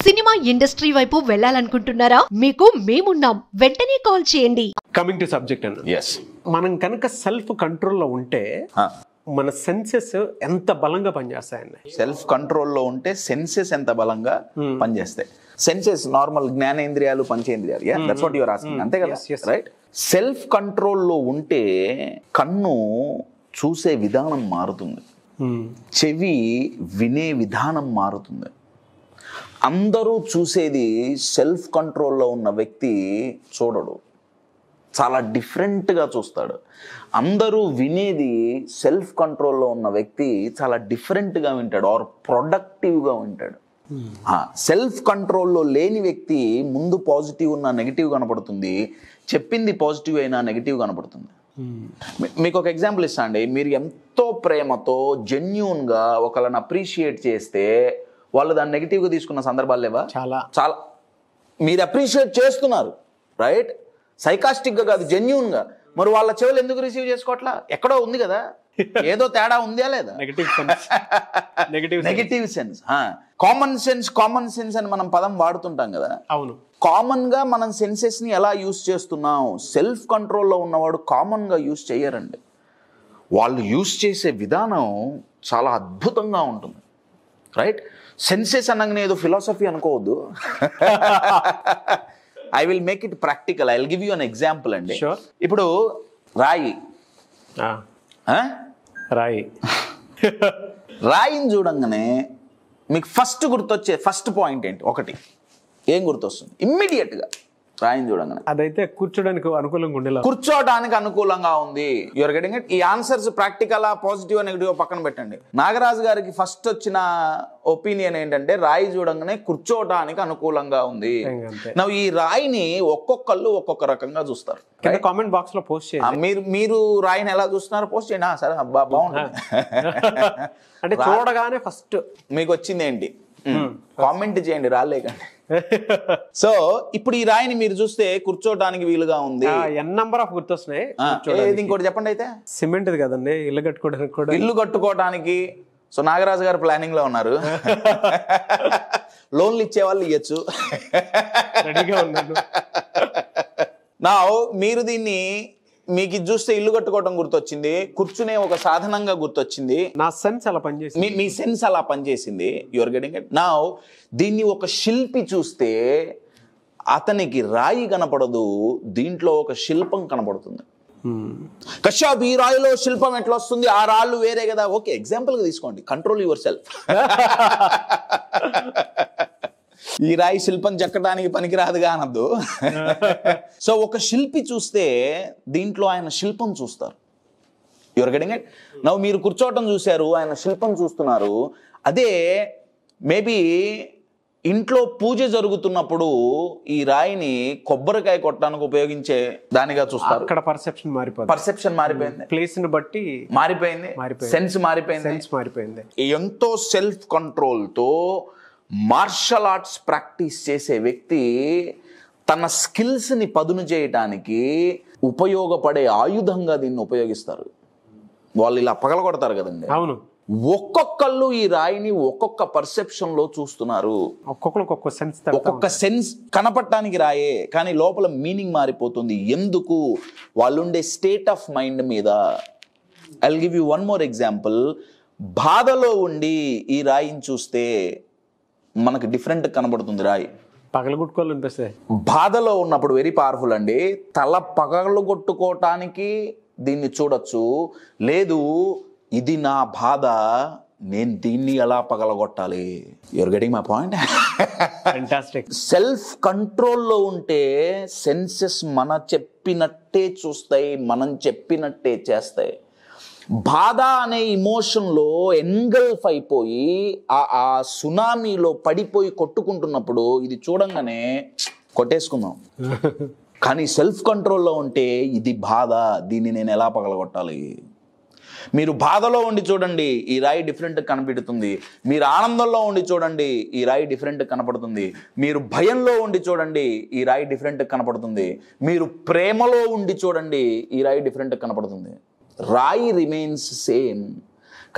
Cinema industry వైపు వెళ్ళాలనుకుంటున్నారా? మీకు మేమున్నాం, వెంటనే కాల్ చేయండి. కమింగ్ టు సబ్జెక్ట్ అన్న, మనం కనుక సెల్ఫ్ కంట్రోల్లో ఉంటే మన సెన్సెస్ ఎంత బలంగా పనిచేస్తాయండి? సెల్ఫ్ కంట్రోల్లో ఉంటే సెన్సెస్ ఎంత బలంగా పనిచేస్తాయి? సెన్సెస్ నార్మల్ జ్ఞానేంద్రియాలు, పంచేంద్రియాలు, దట్స్ వాట్ యువర్ ఆస్కింగ్, అంతే కదా? రైట్. సెల్ఫ్ కంట్రోల్లో ఉంటే కన్ను చూసే విధానం మారుతుంది, చెవి వినే విధానం మారుతుంది. అందరూ చూసేది సెల్ఫ్ కంట్రోల్లో ఉన్న వ్యక్తి చూడడు, చాలా డిఫరెంట్గా చూస్తాడు. అందరూ వినేది సెల్ఫ్ కంట్రోల్లో ఉన్న వ్యక్తి చాలా డిఫరెంట్గా వింటాడు, ఆర్ ప్రొడక్టివ్గా వింటాడు. సెల్ఫ్ కంట్రోల్లో లేని వ్యక్తి ముందు పాజిటివ్ ఉన్న నెగిటివ్ కనపడుతుంది, చెప్పింది పాజిటివ్ అయినా నెగిటివ్ కనపడుతుంది. మీకు ఒక ఎగ్జాంపుల్ ఇస్తా అండి. మీరు ఎంతో ప్రేమతో జెన్యూన్గా ఒకళ్ళని అప్రిషియేట్ చేస్తే వాళ్ళు దాన్ని నెగిటివ్గా తీసుకున్న సందర్భాలు లేవా? చాలా చాలా. మీరు అప్రిషియేట్ చేస్తున్నారు, రైట్, సైకాస్టిక్గా కాదు, జెన్యూన్గా. మరి వాళ్ళ చెవులు ఎందుకు రిసీవ్ చేసుకోవట్లా? ఎక్కడో ఉంది కదా, ఏదో తేడా ఉందా లేదా? Negative sense. కామన్ సెన్స్ అని మనం పదం వాడుతుంటాం కదా. అవును. కామన్ గా మనం సెన్సెస్ ని ఎలా యూజ్ చేస్తున్నాం? సెల్ఫ్ కంట్రోల్లో ఉన్నవాడు కామన్ గా యూజ్ చేయరండి. వాళ్ళు యూజ్ చేసే విధానం చాలా అద్భుతంగా ఉంటుంది, రైట్. సెన్సెస్ అనగానే ఏదో ఫిలాసఫీ అనుకోవద్దు. I will make it practical. I will give you an example అండి. ఇప్పుడు రాయి రాయిని చూడంగానే మీకు ఫస్ట్ గుర్తొచ్చే ఫస్ట్ పాయింట్ ఏంటి? ఒకటి ఏం గుర్తొస్తుంది ఇమ్మీడియట్గా రాయిని చూడంగానే? అదైతే కూర్చోడానికి అనుకూలంగా ఉండేలా, కూర్చోడానికి అనుకూలంగా ఉంది. Your getting it. ఈ ఆన్సర్స్ ప్రాక్టికల్ పాజిటివ్ నెగిటివ్ పక్కన పెట్టండి. నాగరాజు గారికి ఫస్ట్ వచ్చిన ఒపీనియన్ ఏంటంటే రాయి చూడంగానే కూర్చోడానికి అనుకూలంగా ఉంది. ఈ రాయిని ఒక్కొక్కళ్ళు ఒక్కొక్క రకంగా చూస్తారు. కామెంట్ బాక్స్ లో పోస్ట్ చేయండి. మీరు రాయిని ఎలా చూస్తున్నారు పోస్ట్ చేయండి. సరే, బాగుంటుంది. అంటే చూడగానే ఫస్ట్ మీకు వచ్చింది ఏంటి కామెంట్ చేయండి, రాలేకండి. సో ఇప్పుడు ఈ రాయిని మీరు చూస్తే కూర్చోటానికి వీలుగా ఉంది. ఎన్ నంబర్ ఆఫ్ గుర్తొస్తున్నాయి. ఇంకోటి చెప్పండి అయితే. సిమెంట్ కదండి, ఇల్లు కట్టుకోవడానికి కూడా. ఇల్లు కట్టుకోవడానికి. సో నాగరాజు గారు ప్లానింగ్ లో ఉన్నారు. లోన్లు ఇచ్చే వాళ్ళు ఇవ్వచ్చు. నా మీరు దీన్ని మీకు ఇది చూస్తే ఇల్లు కట్టుకోవడం గుర్తొచ్చింది, కూర్చునే ఒక సాధనంగా గుర్తొచ్చింది. నా సెన్స్ అలా పనిచేసింది, మీ సెన్స్ అలా పనిచేసింది. Your getting it. నా దీన్ని ఒక శిల్పి చూస్తే అతనికి రాయి కనపడదు, దీంట్లో ఒక శిల్పం కనపడుతుంది. కశ్యప్, ఈ రాయిలో శిల్పం ఎట్లా వస్తుంది? ఆ రాళ్ళు వేరే కదా. ఓకే, ఎగ్జాంపుల్గా తీసుకోండి. Control your self. ఈ రాయి శిల్పం చెక్కడానికి పనికిరాదుగా అనద్దు. సో ఒక శిల్పి చూస్తే దీంట్లో ఆయన శిల్పం చూస్తారు. Your getting it. నవ్వు మీరు కూర్చోవటం చూశారు, ఆయన శిల్పం చూస్తున్నారు. అదే మేబీ ఇంట్లో పూజ జరుగుతున్నప్పుడు ఈ రాయిని కొబ్బరికాయ కొట్టడానికి ఉపయోగించే దానిగా చూస్తారు. అక్కడ పర్సెప్షన్ మారిపోయింది, ప్లేస్ ని బట్టి మారిపోయింది, సెన్స్ మారిపోయింది. ఎంతో సెల్ఫ్ కంట్రోల్ తో మార్షల్ ఆర్ట్స్ ప్రాక్టీస్ చేసే వ్యక్తి తన స్కిల్స్ ని పదును చేయటానికి ఉపయోగపడే ఆయుధంగా దీన్ని ఉపయోగిస్తారు. వాళ్ళు ఇలా పగలగొడతారు కదండి. అవును. ఒక్కొక్కళ్ళు ఈ రాయిని ఒక్కొక్క పర్సెప్షన్ లో చూస్తున్నారు. ఒక్కొక్క సెన్స్ కనపడటానికి రాయే, కానీ లోపల మీనింగ్ మారిపోతుంది. ఎందుకు? వాళ్ళుండే స్టేట్ ఆఫ్ మైండ్ మీద. I will give you one more example. బాధలో ఉండి ఈ రాయిని చూస్తే మనకు డిఫరెంట్ కనబడుతుంది రాయి. పగలగొట్టుకోవాలనిపిస్తుంది. బాధలో ఉన్నప్పుడు వెరీ పవర్ఫుల్ అండి. తల పగలగొట్టుకోవటానికి దీన్ని చూడొచ్చు. లేదు, ఇది నా బాధ, నేను దీన్ని ఎలా పగలగొట్టాలి. You're getting my point? Fantastic. Self కంట్రోల్లో ఉంటే సెన్సెస్ మన చెప్పినట్టే చూస్తాయి, మనం చెప్పినట్టే చేస్తాయి. బాధ అనే ఇమోషన్లో ఎంగల్ఫ్ అయిపోయి ఆ సునామీలో పడిపోయి కొట్టుకుంటున్నప్పుడు ఇది చూడంగానే కొట్టేసుకుందాం. కానీ సెల్ఫ్ కంట్రోల్లో ఉంటే ఇది బాధ, దీన్ని నేను ఎలా పగలగొట్టాలి. మీరు బాధలో ఉండి చూడండి, ఈ రాయి డిఫరెంట్ కనబడుతుంది. మీరు ఆనందంలో ఉండి చూడండి, ఈ రాయి డిఫరెంట్ కనపడుతుంది. మీరు భయంలో ఉండి చూడండి, ఈ రాయి డిఫరెంట్ కనపడుతుంది. మీరు ప్రేమలో ఉండి చూడండి, ఈ రాయి డిఫరెంట్ కనపడుతుంది. రాయి రిమైన్స్ సేమ్,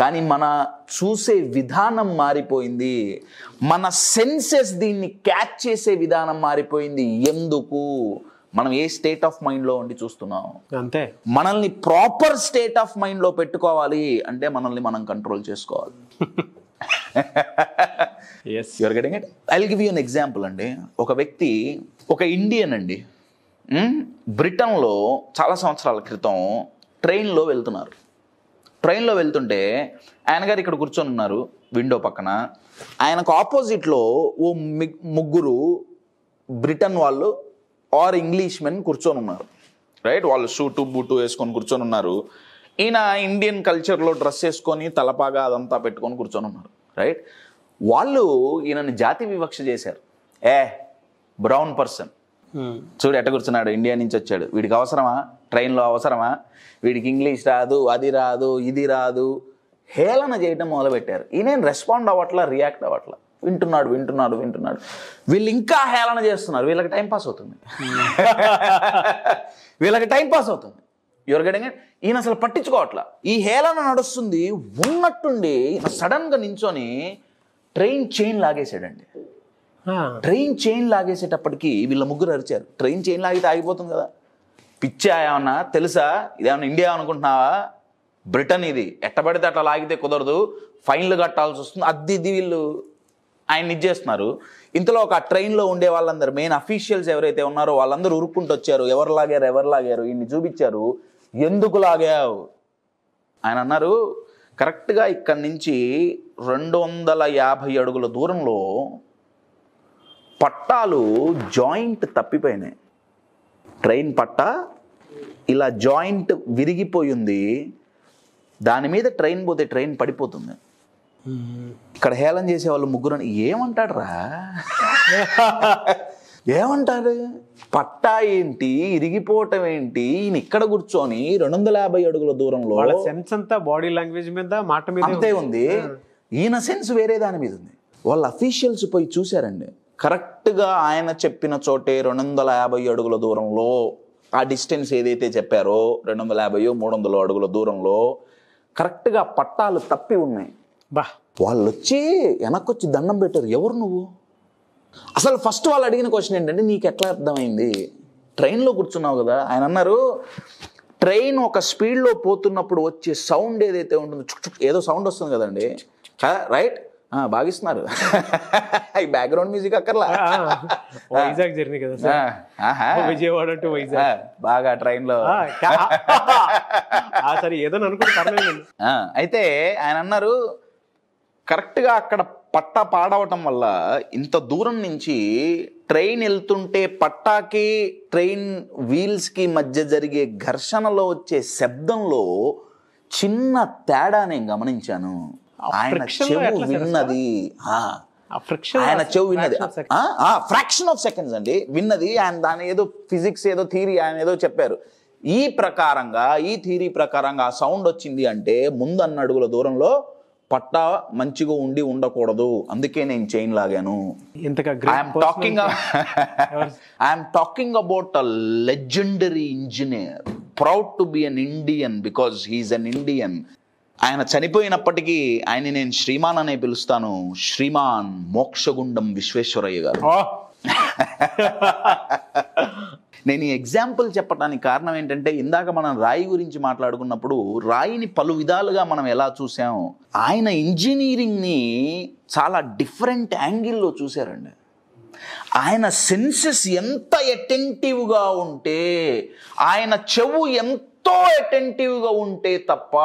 కానీ మన చూసే విధానం మారిపోయింది, మన సెన్సెస్ దీన్ని క్యాచ్ చేసే విధానం మారిపోయింది. ఎందుకు? మనం ఏ స్టేట్ ఆఫ్ మైండ్లో ఉండి చూస్తున్నాం. అంతే. మనల్ని ప్రాపర్ స్టేట్ ఆఫ్ మైండ్లో పెట్టుకోవాలి అంటే మనల్ని మనం కంట్రోల్ చేసుకోవాలి. You're getting it? I will give you an example అండి. ఒక వ్యక్తి, ఒక ఇండియన్ అండి, బ్రిటన్లో చాలా సంవత్సరాల క్రితం ట్రైన్లో వెళ్తున్నారు. ట్రైన్లో వెళ్తుంటే ఆయన గారు ఇక్కడ కూర్చొని ఉన్నారు విండో పక్కన. ఆయనకు ఆపోజిట్లో ఓ ముగ్గురు బ్రిటన్ వాళ్ళు ఆర్ ఇంగ్లీష్ మెన్ కూర్చొని ఉన్నారు. రైట్? వాళ్ళు షూటు బూటు వేసుకొని కూర్చొని ఉన్నారు. ఈయన ఇండియన్ కల్చర్లో డ్రెస్ వేసుకొని తలపాగా అదంతా పెట్టుకొని కూర్చొని ఉన్నారు. రైట్? వాళ్ళు ఈయనని జాతి వివక్ష చేశారు. బ్రౌన్ పర్సన్, చూడు ఎట్ట కూర్చున్నాడు, ఇండియా నుంచి వచ్చాడు, వీడికి అవసరమా, ట్రైన్లో అవసరమా, వీడికి ఇంగ్లీష్ రాదు, అది రాదు, ఇది రాదు, హేళన చేయడం మొదలుపెట్టారు. ఈయనేం రెస్పాండ్ అవ్వట్లా, రియాక్ట్ అవ్వట్లా, వింటున్నాడు. వీళ్ళు ఇంకా హేళన చేస్తున్నారు. వీళ్ళకి టైంపాస్ అవుతుంది. Your getting it? ఈయన అసలు పట్టించుకోవట్లా. ఈ హేళన నడుస్తుంది. ఉన్నట్టుండి సడన్గా నించొని ట్రైన్ చైన్ లాగేసాడండి. ట్రైన్ చైన్ లాగేసేటప్పటికి వీళ్ళ ముగ్గురు అరిచారు. ట్రైన్ చైన్ లాగితే ఆగిపోతుంది కదా, పిచ్చా ఏమన్నా, తెలుసా ఇదేమన్నా ఇండియా అనుకుంటున్నావా, బ్రిటన్ ఇది, ఎట్టబడితే అట్లా లాగితే కుదరదు, ఫైన్లు కట్టాల్సి వస్తుంది, అది వీళ్ళు ఆయన ఇచ్చేస్తున్నారు. ఇంతలో ఒక ట్రైన్లో ఉండే వాళ్ళందరూ, మెయిన్ అఫీషియల్స్ ఎవరైతే ఉన్నారో వాళ్ళందరూ ఉరుక్కుంటూ వచ్చారు. ఎవరు లాగారు, ఈయన్ని చూపించారు. ఎందుకు లాగావు? ఆయన అన్నారు, కరెక్ట్గా ఇక్కడి నుంచి 250 అడుగుల దూరంలో పట్టాలు జాయింట్ తప్పిపోయినాయి. ట్రైన్ పట్టా ఇలా జాయింట్ విరిగిపోయింది. దాని మీద ట్రైన్ పోతే ట్రైన్ పడిపోతుంది. ఇక్కడ హేళన చేసే వాళ్ళు ముగ్గురు ఏమంటాడు రా, ఏమంటారు, పట్టా ఏంటి, ఇరిగిపోవటం ఏంటి, ఈయన ఇక్కడ కూర్చొని 250 అడుగుల దూరంలో సెన్స్ అంతా బాడీ లాంగ్వేజ్ మీద, మాట మీద అంతే ఉంది. ఈయన సెన్స్ వేరే దాని మీద ఉంది. వాళ్ళ అఫీషియల్స్ పోయి చూశారండి. కరెక్ట్గా ఆయన చెప్పిన చోటే 250 అడుగుల దూరంలో, ఆ డిస్టెన్స్ ఏదైతే చెప్పారో 250-300 అడుగుల దూరంలో కరెక్ట్గా పట్టాలు తప్పి ఉన్నాయి. వాళ్ళు వచ్చి వెనక్కొచ్చి దండం పెట్టారు. ఎవరు నువ్వు? అసలు ఫస్ట్ వాళ్ళు అడిగిన క్వశ్చన్ ఏంటంటే, నీకు ఎట్లా అర్థమైంది, ట్రైన్లో కూర్చున్నావు కదా. ఆయన అన్నారు, ట్రైన్ ఒక స్పీడ్లో పోతున్నప్పుడు వచ్చే సౌండ్ ఏదైతే ఉంటుందో, ఏదో సౌండ్ వస్తుంది కదండి, రైట్? బాగిస్తున్నారు. ఈ బ్యాక్గ్రౌండ్ మ్యూజిక్ అక్కర్లా. వైజాగ్ జర్నీ కదా, విజయవాడ టు వైజాగ్, బాగా ట్రైన్లో సరే ఏదో అనుకుంటే. అయితే ఆయన అన్నారు, కరెక్ట్గా అక్కడ పట్టా పాడవటం వల్ల ఇంత దూరం నుంచి ట్రైన్ వెళ్తుంటే పట్టాకి ట్రైన్ వీల్స్కి మధ్య జరిగే ఘర్షణలో వచ్చే శబ్దంలో చిన్న తేడా నేను గమనించాను. ఆయన చెవు విన్నది, ఫ్రాక్షన్ ఆఫ్ సెకండ్స్ అండి విన్నది. ఆయన దాని ఏదో ఫిజిక్స్ ఏదో థియరీ ఆయన ఏదో చెప్పారు. ఈ థియరీ ప్రకారంగా ఆ సౌండ్ వచ్చింది అంటే ముందు 2 అడుగుల దూరంలో పట్టా మంచిగా ఉండకూడదు, అందుకే నేను చైన్ లాగాను. I'm talking about a legendary engineer, proud to be an Indian because he's an Indian. ఆయన చనిపోయినప్పటికీ ఆయన నేను శ్రీమాన్ అనే పిలుస్తాను. శ్రీమాన్ మోక్షగుండం విశ్వేశ్వరయ్య గారు. నేను ఈ ఎగ్జాంపుల్ చెప్పడానికి కారణం ఏంటంటే, ఇందాక మనం రాయి గురించి మాట్లాడుకున్నప్పుడు రాయిని పలు విధాలుగా మనం ఎలా చూసాం, ఆయన ఇంజనీరింగ్ని చాలా డిఫరెంట్ యాంగిల్లో చూశారండి. ఆయన సెన్సెస్ ఎంత అటెంటివ్గా ఉంటే, ఆయన చెవు ఎంతో అటెంటివ్గా ఉంటే తప్ప,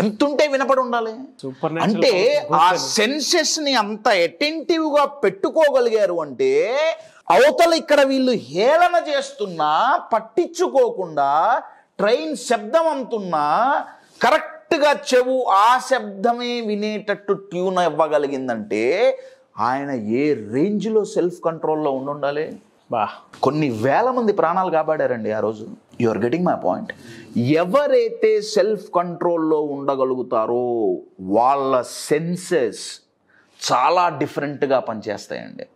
ఎంతుంటే వినపడి ఉండాలి అంటే, ఆ సెన్సెస్ ని అంత అటెంటివ్గా పెట్టుకోగలిగారు అంటే, అవతల ఇక్కడ వీళ్ళు హేళన చేస్తున్నా పట్టించుకోకుండా ట్రైన్ శబ్దం అంటున్నా కరెక్ట్గా చెవు ఆ శబ్దమే వినేటట్టు ట్యూన్ ఇవ్వగలిగిందంటే ఆయన ఏ రేంజ్లో సెల్ఫ్ కంట్రోల్లో ఉండాలి. కొన్ని వేల మంది ప్రాణాలు కాపాడారండి ఆ రోజు. You are getting my point. ఎవరైతే సెల్ఫ్ కంట్రోల్లో ఉండగలుగుతారో వాళ్ళ సెన్సెస్ చాలా డిఫరెంట్గా పనిచేస్తాయండి.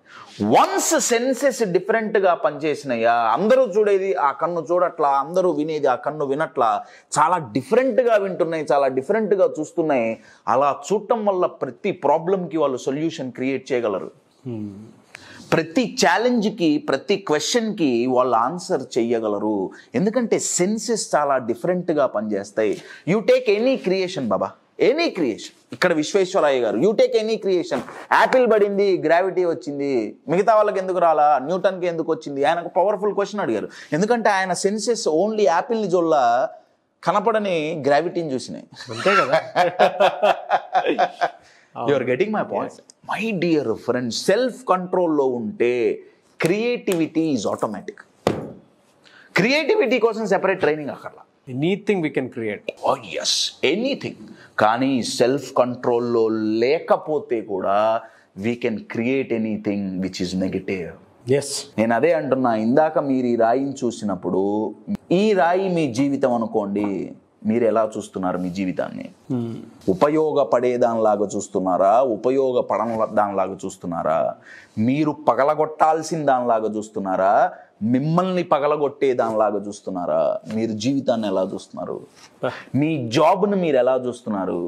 వన్స్ సెన్సెస్ డిఫరెంట్గా పనిచేసినాయా, అందరూ చూడేది ఆ కన్ను చూడట్లా, అందరూ వినేది ఆ కన్ను వినట్లా, చాలా డిఫరెంట్గా వింటున్నాయి, చాలా డిఫరెంట్గా చూస్తున్నాయి. అలా చూడటం వల్ల ప్రతి ప్రాబ్లంకి వాళ్ళు సొల్యూషన్ క్రియేట్ చేయగలరు. ప్రతి ఛాలెంజ్కి, ప్రతి క్వశ్చన్కి వాళ్ళు ఆన్సర్ చెయ్యగలరు. ఎందుకంటే సెన్సెస్ చాలా డిఫరెంట్గా పనిచేస్తాయి. You take any creation Baba, any creation. ఇక్కడ విశ్వేశ్వరయ్య గారు, you take any creation. Apple పడింది, గ్రావిటీ వచ్చింది, మిగతా వాళ్ళకి ఎందుకు రాలా, న్యూటన్కి ఎందుకు వచ్చింది? ఆయన ఒక పవర్ఫుల్ క్వశ్చన్ అడిగారు. ఎందుకంటే ఆయన సెన్సెస్ ఓన్లీ యాపిల్ని జొల్ల కనపడని గ్రావిటీని చూసినాయి. అంతే కదా. You are getting my point. My dear friend, self కంట్రోల్లో ఉంటే క్రియేటివిటీ ఈజ్ ఆటోమేటిక్. క్రియేటివిటీ కోసం సెపరేట్ ట్రైనింగ్ అక్కర్లా. Anything we can create. Oh yes, anything. కానీ సెల్ఫ్ కంట్రోల్లో లేకపోతే కూడా we can create anything which is negative. Yes, నేను అదే అంటున్నా. ఇందాక మీరు ఈ రాయిని చూసినప్పుడు, ఈ రాయి మీ జీవితం అనుకోండి, మీరు ఎలా చూస్తున్నారు మీ జీవితాన్ని? ఉపయోగపడేదానిలాగా చూస్తున్నారా, ఉపయోగపడని దానిలాగా చూస్తున్నారా? మీరు పగలగొట్టాల్సిన దానిలాగా చూస్తున్నారా, మిమ్మల్ని పగలగొట్టే దానిలాగా చూస్తున్నారా? మీరు జీవితాన్ని ఎలా చూస్తున్నారు? మీ జాబ్ను మీరు ఎలా చూస్తున్నారు?